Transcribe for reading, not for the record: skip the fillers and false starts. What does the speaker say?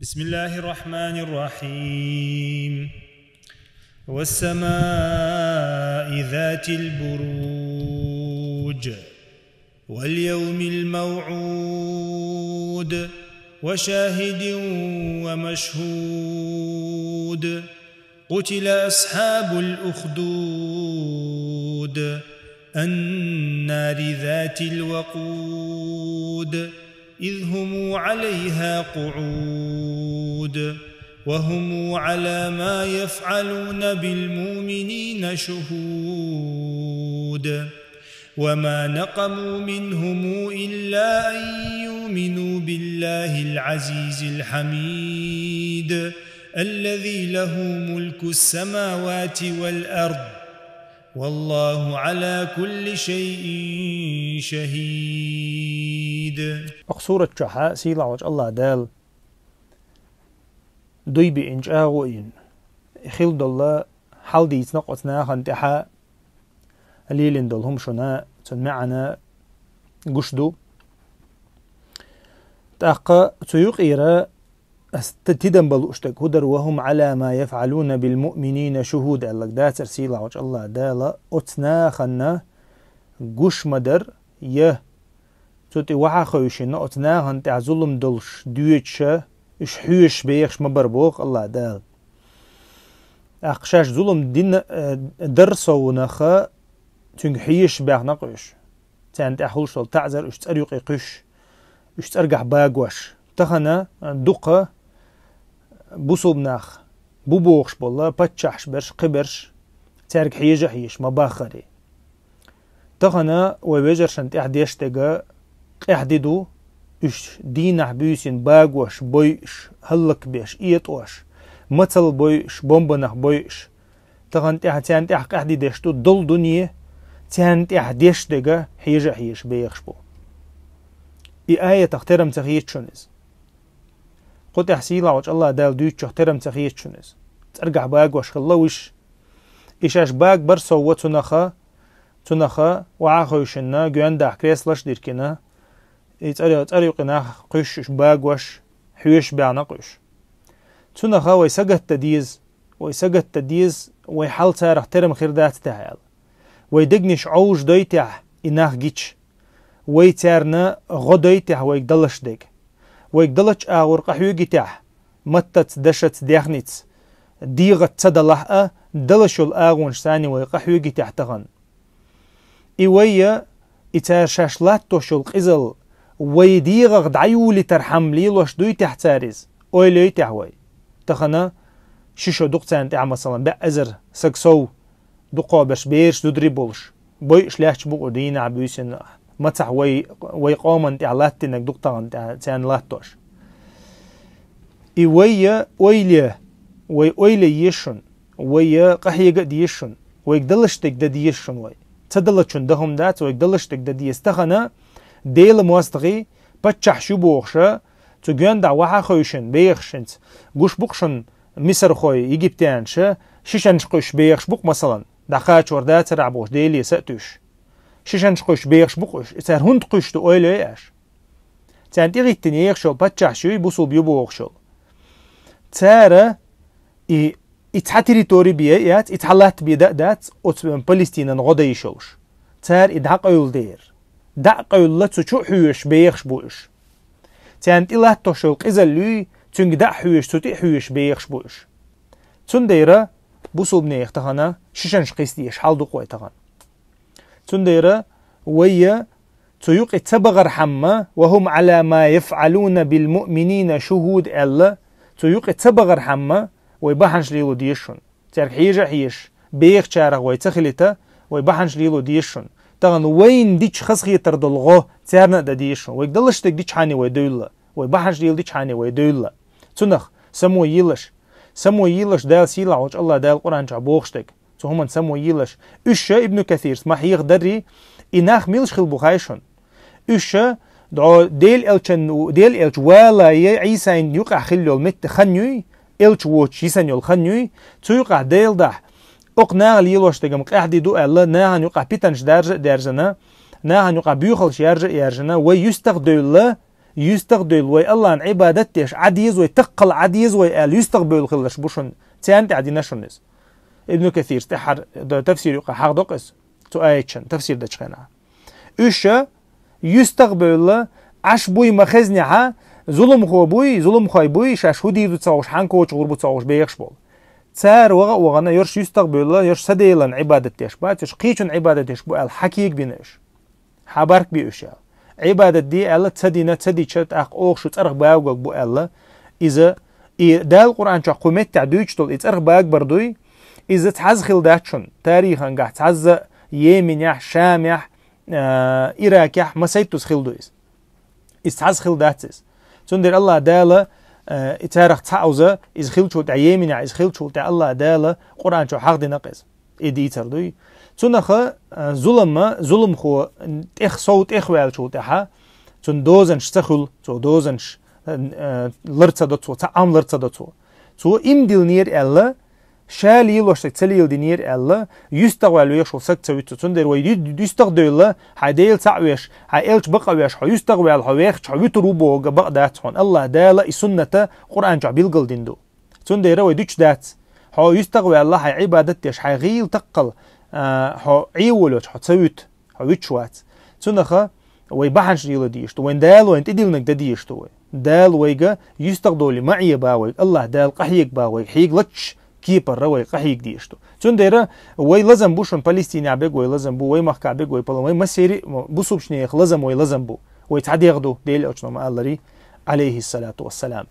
بسم الله الرحمن الرحيم والسماء ذات البروج واليوم الموعود وشاهد ومشهود قتل أصحاب الأخدود النار ذات الوقود إذ هم عليها قعود وهم على ما يفعلون بالمؤمنين شهود وما نقموا منهم إلا أن يؤمنوا بالله العزيز الحميد الذي له ملك السماوات والأرض والله على كل شيء شهيد. أقصورة شحاء سيلا وجه الله دال دوي بإنج آغوين خلد الله حال دي يتنقصنا خانتحا الليلين دولهم شنا تنمعنا قشدو تأقى تيوق إيرا استتدن بلوشتك هدر وهم على ما يفعلون بالمؤمنين شهود ألك داتر سيلا وجه الله دالا أتنا خنا قش مدر يه توتي وحا خوشين أتنا خانتع ظلم دلش دويتشا إش حيوش بيخش مبربوغ الله دال أقشاش ظلم دين درسو نخا تنك حيوش بيخ نقش تانت أحولش تعزر إش تأريق إقش إش تأرقح باقوش تخنا دقة بوصوب ناخ بوبوغش بالله باتشاحش برش قبرش تارك حيجة حيش مباخري تخنا ويجرشنت احديشتغا احديدو اش دينح بيسين باقوش بويش هلك بيش ايتوش مثل بويش بومبنح بويش تخنت احتيانت احديدشتو دل دنيا تانت احديشتغا حيجة حيش بيخشبو آية تخترم تخييت شونز قلت احسيلا وجه الله دال دويت تخترم تخييت شونز ترجع باقوش خلوش إيشاش باق برسو تنخا وعاخوشنا جوان دا كريسلاش ديركنا يتأريقنا قش باقوش حيوش بعنقش تنخا ويسقت تديز ويحال تارخ ترم خيردات تهيال ويدقنش عوج دويتح إناخ جيتش ويتارنا غدويتح ويقدلش ديك ويقدلش آور قحيوغيتح متت دشت ديخنيت ديغت تدلحأ دلشو الآغونش ثاني ويقحيوغيتح تغن إيويا إتارشاشلات توشو القزل ويديغغ دعيولي ترحم ليلوش دويتح تاريز ويلويتح وي تخنا شيشو دوقتان تاع مثلا بأزر سكسو دوقو باش بيرش دودري بولش بويش لاحش بوقو دينا بيسن متح وي قومن تاع لاتنك دوقتان تاع لاتوش إيويا ويلي يشن ويا قحيقة ديشن ويقدلشتك دا ديشن وي تدلشن دهم دات ويقدلشتك دا ديستخنا ديل مواستغي باتشح شو بوخشا تجوان دا وحا خوشن بيخشنت قوش بوخشن مصر خوي يجيبتانشا شيشنش قوش بيخش بوق مثلا دا خاچ وردات رعبوش ديلي سأتوش شيشنش قوش بيخش بوقش إسار هند قوش تو أولو ياش تانتي غيتني يخشل باتشح شو يبوصو بيبوخشل تارا إتحا توري بيات إتحالات بيدات أتبن فلسطين غدا يشوش تار إدعق أيول دير دعق أيول لتسو شو حيوش بيخش بوش تانت إلا توشل قزل لي تنك دع حيوش تتي حيوش بيخش بوش تون ديرا بوصل بنيخ تغانا شيشنش قيستيش حال دقوي تغان تون ديرا ويا تيوق تبغر حما وهم على ما يفعلون بالمؤمنين شهود ألا تيوق تبغر حما ويبحنش ليلو ديشون تارك حيش بيخ شارغ ويتخلتا ويبحنش ليلو ديشون تغن وين ديش خسخي تردلغو تارنا دا ديشون ويقدلش تك ديش حاني ويدولا ويبحنش ليل ديش حاني ويدولا تنخ سمو يلش دال سيلا وجه الله دال قرآن جابوخشتك تهمن سمو يلش إشا ابن كثير سمح يغدري إناخ ميلش خل بخايشون إشا ديل إلش والا عيسى يقع خلو المت خنيوي إلش ووش يسن يول خنيوي تيقع ديل دح أقناغ ليلوش تجمع قاعد دو الله ناهن يقع بيتنش درجنا ناهن يقع بيخلش يرجنا ويستخدم الله يستقبل وي الله عن عبادتش عديز ويتقل عديز ويقال يستقبل خلش بوشن تيانت عدينا شنز ابن كثير تحر تفسير يقع حق دقس تو آيتشن تفسير دچخنا إيشا يستقبل عش بوي مخزنها ظلم خو بوي شاش هدي بتصاوش حنكو چغور بتصاوش بيخش بول تار وغنا يرش يستقبل يرش سديلن عبادتش باتش قيچن عبادتش بو الحقيق بينش حبرك بيوشا عبادت دي الله تدينا تدي چت اخ اوخ شو ترغ باغ بو الله اذا دال قران چا قومت تاع دوچتول اترغ باغ بردوي اذا تحز خلداتشن تاريخا قاع تحز يمنح شامح إراكح مسيتوس خلدويس استحز خلداتس تندر الله داله اتارخ تعوزه إز خلشو تاع يمنع إز خلشو تاع الله داله قرآن شو حق دي نقص إدي تردوي تنخ ظلم خو إخ صوت إخوال شو تاعها تن دوزنش تخل تو دوزنش لرتsa دتو تعام لرتsa دتو تو إمدل نير الله شالي لوشتك تليل دينير الله يستغل ويش وسك تسويت تندر ويد يستغل حديل تعويش حيلش بقى ويش يستغل حويخ حويت روبو بقى داتون الله دالا السنة قرآن جعبيل قل ديندو تندر ويدش دات حو يستغل الله حي عبادتش حيغيل تقل حو عيولوش حو تسويت حويت شوات تندخ ويبحنش ديلو ديشتو وين دال وين تديلنك ديشتو دال ويجا يستغل معي باوي الله دال قحيق باوي حيق لتش كيبر روي قحيق ديشتو تنديرا وي لازم بوشن فلسطين عبيق وي لازم بو وي محكا عبيق وي بلو وي مسيري بوصوبشنيخ لازم وي لازم بو وي تعديغدو ديل اوشنو ما الله عليه الصلاة والسلام